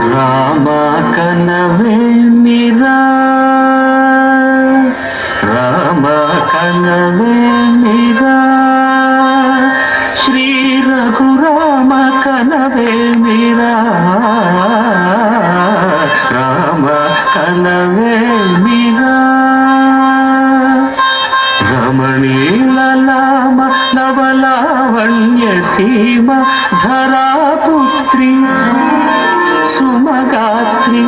రామ కనవే మీరా, రామ కనవే మీరా, శ్రీ రఘురామ కనవే మీరా, రామ కనవే మీరా. రమణీలలామ నవలావణ్య సీమ ధరాపుత్రి సుమగాత్రి,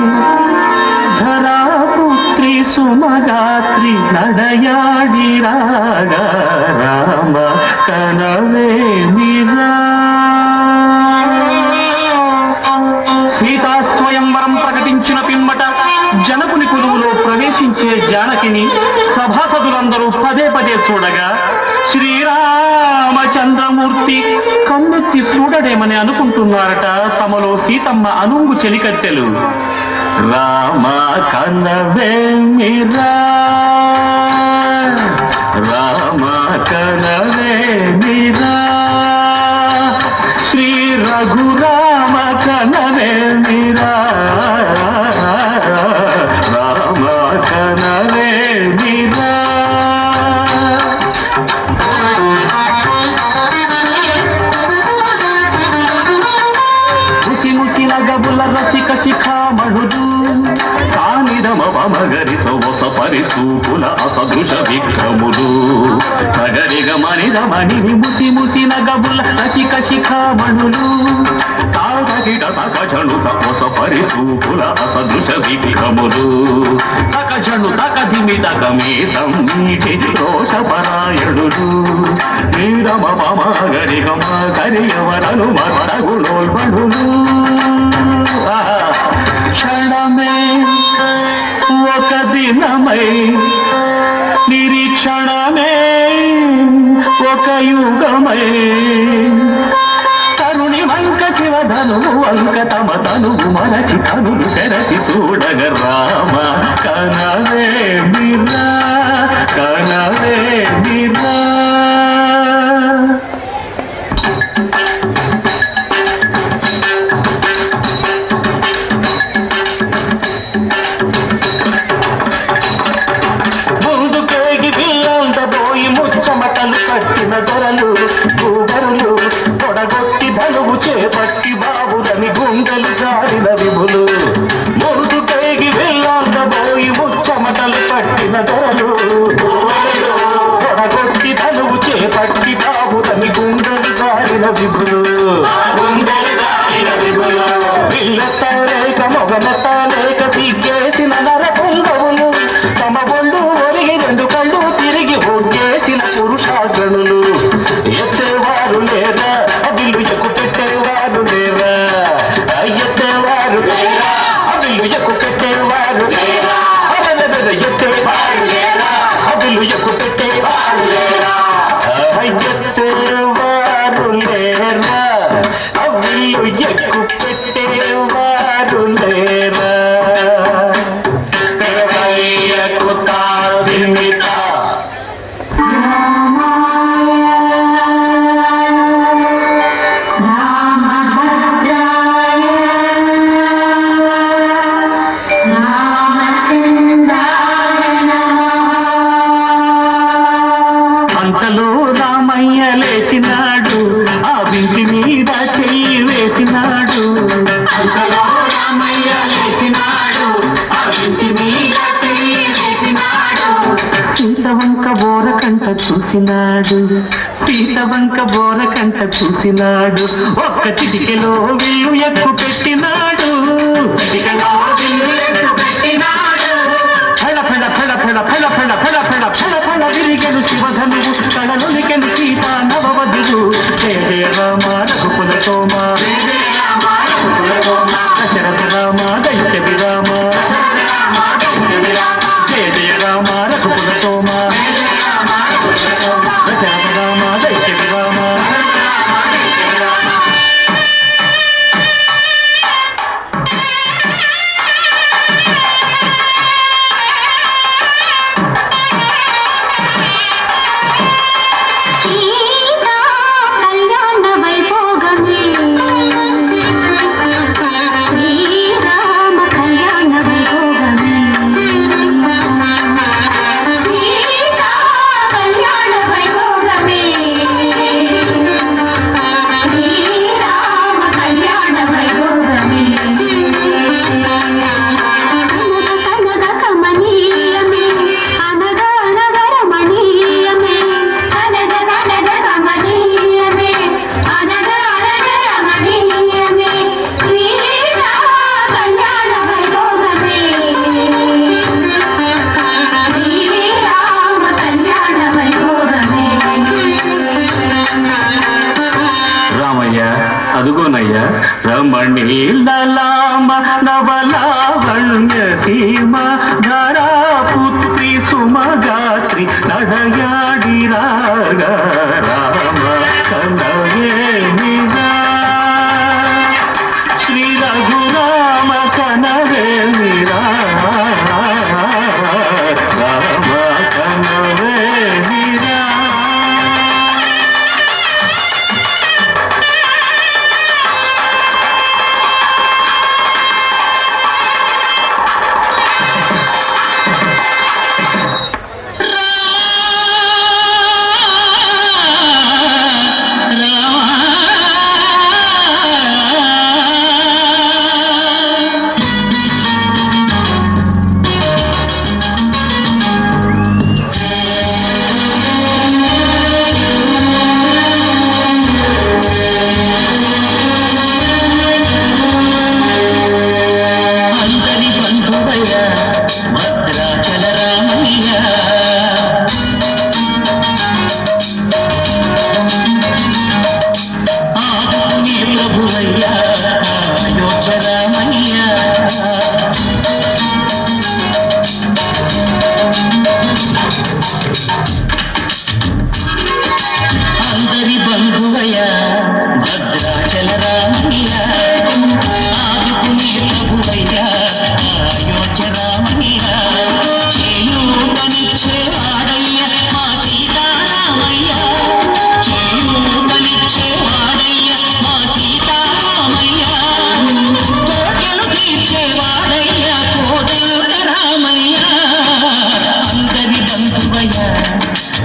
ధరాపుత్రి సుమగాత్రి నడయాడి రాగా రామ కనవే మీరా. సీతా స్వయంవరం ప్రకటించిన పిమ్మట జనకుని కొలువులో ప్రవేశించే జానకిని సభాసదులందరూ పదే పదే చూడగా శ్రీరామచంద్రమూర్తి కన్నెత్తి చూడడేమని అనుకుంటున్నారట తమలో సీతమ్మ అనుంగు చెలికత్తెలు. రామ కనవే మీరా, రామ కనవే మీరా, శ్రీ రఘురామ కనవే మీరా, రామ కనవే మీరా. ముసి ముసి నగబుల రసిక శిఖామణుడు సానిదమ మగరి సొవస పరిచూపుల అసదృశ విక్రములు సగరిగ మనిద మణిని ముసి ముసి నగబుల రసిక శిఖామణులు తాగిట తకజను తపస పరిచూపుల అసదృశ విక్రములు తకజను తకధిమి తకమే సంగీతి దోషపరాయణులు నీరమ మగరిగ మగరియవరలు మత్తగులోల్బణులు. క్షణమే ఒక దినమై నిరీక్షణమే ఒక యుగమై తరుణి వంక శివధనువు వంక తమ తనువు మరచి తనులు తెరచి చూడగ రామ కనవే మీరా, కనవే మీరా. దొరలు భూగరులు తొడగొట్టి ధనువు చేపట్టి బాబులని గుండెలు జారిన విభులు ముందు కైగి వెళ్ళాంతబోయి ముచ్చమటలు పట్టిన దొరలు తొడగొట్టి ధనువు చేపట్టి బాబులని గుండెలు జారిన విభులు వీళ్ళెత్తలేక మొగలెత్తలేక సిగ్గేసిన నరపుంగవులు తమ బొండు ఒరిగి రెండు కళ్ళు తిరిగి ఒగ్గేసిన పురుషాగణులు ఎత్తేవారు లేరా అవిలు ఎక్కు పెట్టేవారు లేరా, ఎత్తేవారు లేరా అవిలు ఎక్కు పెట్టేవారు లేరా, ఎత్తేవారు లేరా అవిలు ఎక్కు పెట్టేవారు లేరా, ఎత్తేవారు లేరా అవిలు ఎక్కు పెట్టేవారు లేరా. అంతలో రామయ్య లేచినాడు, ఆ వింటి మీద చెయ్యి వేసినాడు. అంతలో రామయ్య లేచినాడు, ఆ వింటి మీద చెయ్యి వేసినాడు. సీతవంక బోరకంట చూసినాడు, సీతవంక బోరకంట చూసినాడు. ఒక్క చిటికెలో విల్లు ఎక్కు పెట్టినాడు, చిటికెలో విల్లు ఎక్కు పెట్టినాడు. ఫెడ ఫెడ ఫెడ ఫెడ ఫెడ ఫెడ ఫెడ ఫెడ ఫెడ ఫెడ విరిగెను శివధనువు కళలునికెను సీతా నవవధువు. జయ జయ రామ రఘుకుల సోమ, దశరథ రామ దైత్య విరామ, జయ జయ రామ రఘుకుల సోమ, దశరథ రామ దైత్య విరామ. రమణీలలామ నవలావణ్య సీమ ధరాపుత్రి సుమగాత్రి నడయాడి రాగా రామ కనవేమిరా శ్రీ రఘురామ కనవేమిరా రామ కనవేమిరా. అందరి బంధువయ భద్రాచల రామయ్య ఆదుకునే ప్రభువయ్య అయోధ్య రామయ్య చేయూతనిచ్చేవాడయ్య మా సీతారామయ్య చేయూతనిచ్చేవాడయ్య మా సీతారామయ్య కోటలు తీర్చేవాడయ్య కోదండ రామయ్య అందరి బంధువయ్య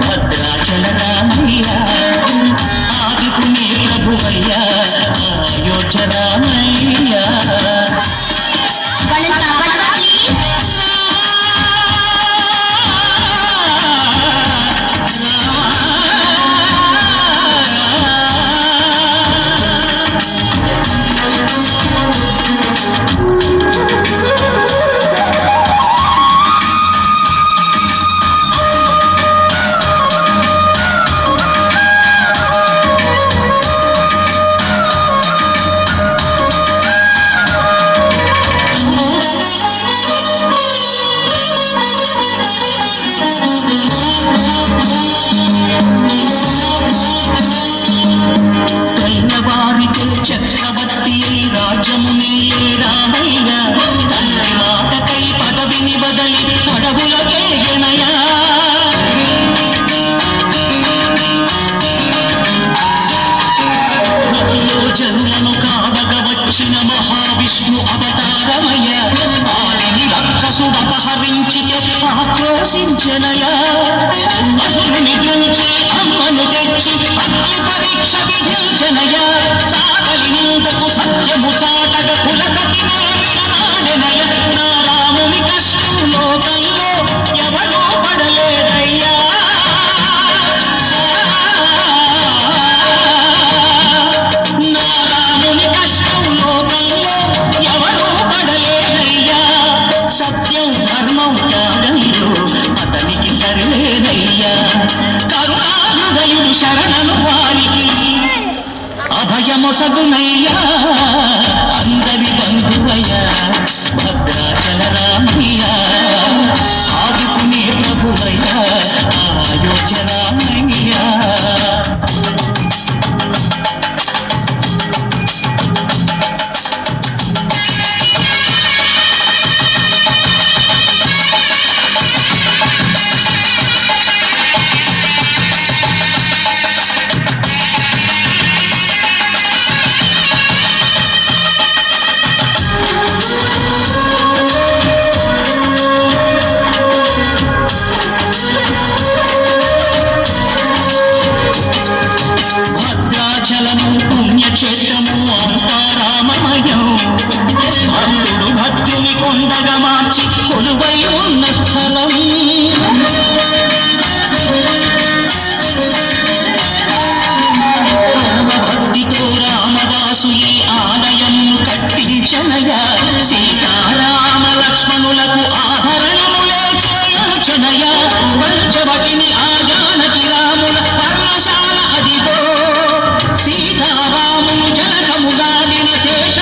భద్రాచల రామయ్య ఆదుకునే ప్రభువయ్య అయోధ్య రామయ్య. చక్రవర్తి అయి రాజ్యమునే రామయ్య తండ్రి మాటకై పదవిని బదలి పడవులకే గనయా జనులను కావగ వచ్చిన మహావిష్ణు అవతారమయ్య ఆడిని రక్కసుడు అపహరించితే ఆక్రోశించనయా అసురుని గెలిచి అమ్మను తెచ్చి అగ్ని పరీక్ష విధించనయా సాగలి నిందకు సత్యము చాటగ కులసతినే విడనాడెనయ నా రాముని కష్టం లోకంలో ఎవరో పడలేదయ్యా నా రాముని కష్టం లోకంలో ఎవరో పడలేదయ్యా సత్యం ధర్మం త్యాగంలో అతనికి సరిలేదయ్యా కరుణాహృదయుడు శరణను వారికి అభయమొసగునయ్యా అందరి బంధువయ్య భద్రాచల రామయ్య ఆదుకునే ప్రభువయ్య అయోధ్య రామయ్య. పుణ్యక్షేత్రము అంతా రామమయం భక్తుడు భక్తుని కొండగా మార్చి కొలువై ఉన్న స్థలం భక్తితో రామదాసు ఈ ఆలయం కట్టించనయా సీతారామ లక్ష్మణులకు ఆభరణములే చేయుచనయా పంచవటిని ఆ జానకి రాముల పర్ణశాల అదిగో సీతారాములు జనకముగాదిన శేష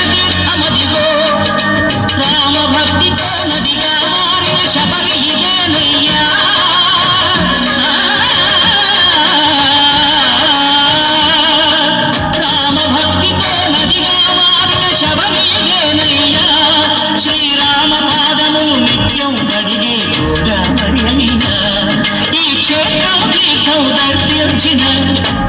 వచ్చిన